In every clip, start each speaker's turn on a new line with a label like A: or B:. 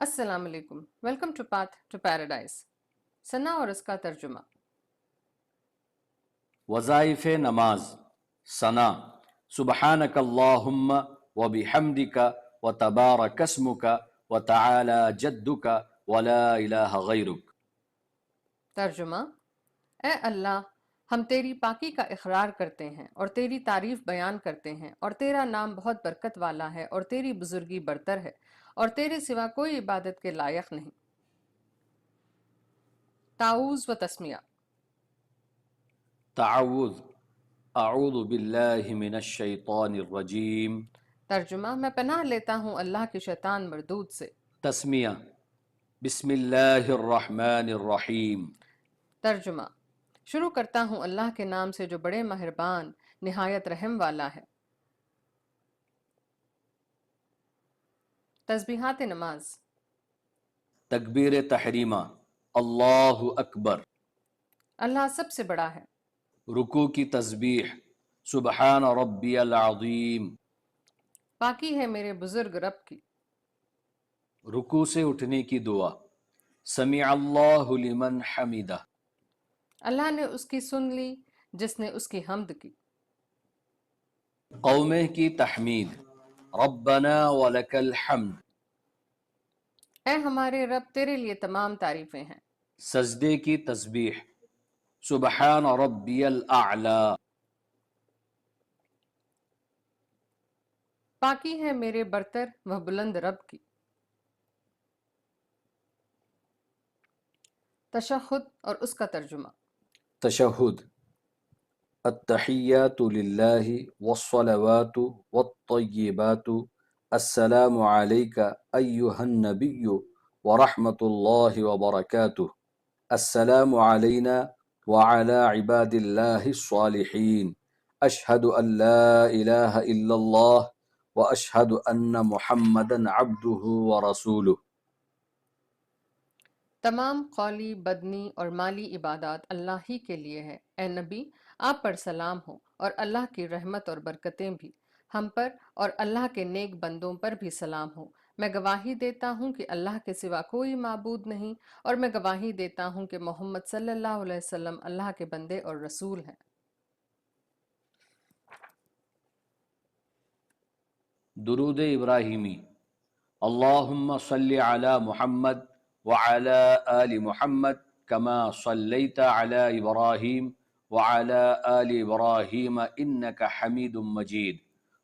A: السلام علیکم، welcome to path to paradise. Sana اور اس کا ترجمہ۔
B: وظائف نماز ثنا سبحانک اللہم وبحمدک وتبارک اسمک وتعالی جدک ولا الہ غیرک۔
A: ترجمہ: اے اللہ، ہم تیری پاکی کا اقرار کرتے ہیں اور تیری تعریف بیان کرتے ہیں، اور تیرا نام بہت برکت والا ہے اور تیری بزرگی برتر ہے، اور تیرے سوا کوئی عبادت کے لائق نہیں۔ تعوذ و تسمیہ۔
B: تعوذ اعوذ باللہ من الشیطان الرجیم۔
A: ترجمہ: میں پناہ لیتا ہوں اللہ کے شیطان مردود سے۔
B: تسمیہ: بسم اللہ الرحمن الرحیم۔
A: ترجمہ: شروع کرتا ہوں اللہ کے نام سے جو بڑے مہربان نہایت رحم والا ہے۔ تسبیحات نماز۔
B: تکبیر تحریمہ اللہ اکبر۔
A: اللہ سب سے بڑا ہے۔
B: رکوع کی تسبیح سبحان ربی العظیم۔
A: پاکی ہے میرے بزرگ رب کی۔
B: رکوع سے اٹھنے کی دعا سمع اللہ لمن حمدہ۔
A: اللہ نے اس کی سن لی جس نے اس کی حمد کی۔
B: قومہ کی تحمید ربنا ولک الحمد۔
A: اے ہمارے رب، تیرے لیے تمام تعریفیں ہیں۔
B: سجدے کی تسبیح سبحان ربی الاعلی۔
A: پاکی ہے میرے برتر و بلند رب کی۔ تشہد اور اس کا ترجمہ۔
B: تشہد التحیات للہ والصلوات والطیبات السلام علیک ایہا النبی ورحمۃ اللہ وبرکاتہ السلام علینا وعلی عباد اللہ الصالحین اشہد ان لا الہ الا اللہ واشہد ان محمدا عبدہ ورسولہ۔
A: تمام قولی، بدنی اور مالی عبادات اللہ ہی کے لیے ہے۔ اے نبی، آپ پر سلام ہو، اور اللہ کی رحمت اور برکتیں بھی ہم پر اور اللہ کے نیک بندوں پر بھی سلام ہو۔ میں گواہی دیتا ہوں کہ اللہ کے سوا کوئی معبود نہیں، اور میں گواہی دیتا ہوں کہ محمد صلی اللہ علیہ وسلم اللہ کے بندے اور رسول ہیں۔
B: درود ابراہیمی اللہم صلی علی محمد وعلی آل محمد کما صلیت علی ابراہیم وعلی آل ابراہیم انک حمید مجید۔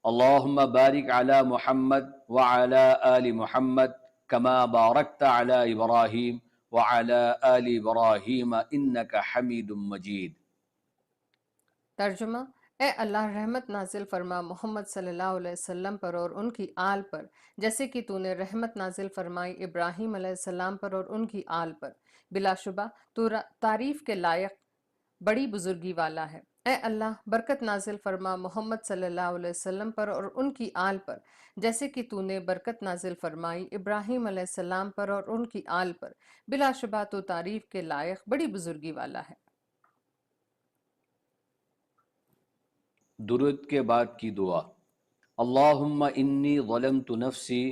B: اللہم بارک علی محمد وعلی آل محمد کما بارکت علی ابراہیم وعلی آل ابراہیم انک حمید مجید۔
A: ترجمہ: اے اللہ، رحمت نازل فرما محمد صلی اللہ علیہ وسلم پر اور ان کی آل پر، جیسے کہ تو نے رحمت نازل فرمائی ابراہیم علیہ السلام پر اور ان کی آل پر۔ بلا شبہ تو تعریف کے لائق بڑی بزرگی والا ہے۔ اے اللہ، برکت نازل فرما محمد صلی اللہ علیہ وسلم پر اور ان کی آل پر، جیسے کہ تو نے برکت نازل فرمائی ابراہیم علیہ السلام پر اور ان کی آل پر۔ بلا شبہ تو تعریف کے لائق بڑی بزرگی والا ہے۔
B: درود کے بعد کی دعا اللہم انی ظلمت نفسی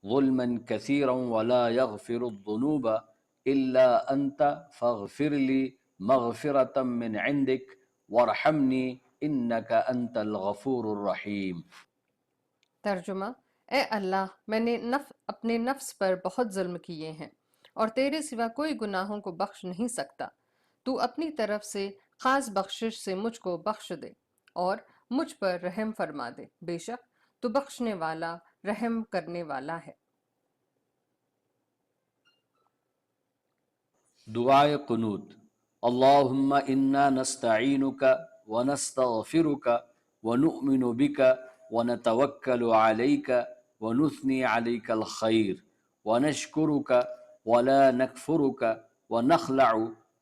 B: ظلما کثیرا ولا یغفر الذنوب الا انت فاغفر لی مغفرۃ من عندک وارحمنی انک انت الغفور الرحیم۔
A: ترجمہ: اے اللہ، میں نے اپنے نفس پر بہت ظلم کیے ہیں، اور تیرے سوا کوئی گناہوں کو بخش نہیں سکتا۔ تو اپنی طرف سے خاص بخشش سے مجھ کو بخش دے اور مجھ پر رحم فرما دے، بے شک تو بخشنے والا رحم کرنے والا ہے۔
B: دعائے قنوت اللہم انا نستعینک ونستغفرک ونؤمن بک ونتوکل علیک ونثنی علیک الخیر ونشکرک ولا نکفرک ونخلع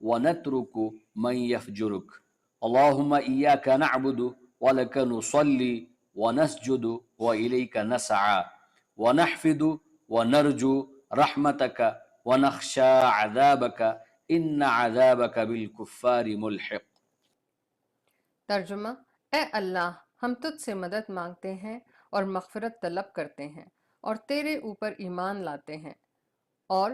B: ونترک من یفجرک۔ اللہم ایاک نعبد ولک نصلی ونسجد والیک نسعى ونحفد ونرجو رحمتک ونخشى عذابک ان عذابک بالکفار ملحق۔
A: ترجمہ: اے اللہ، ہم تجھ سے مدد مانگتے ہیں اور مغفرت طلب کرتے ہیں اور تیرے اوپر ایمان لاتے ہیں، اور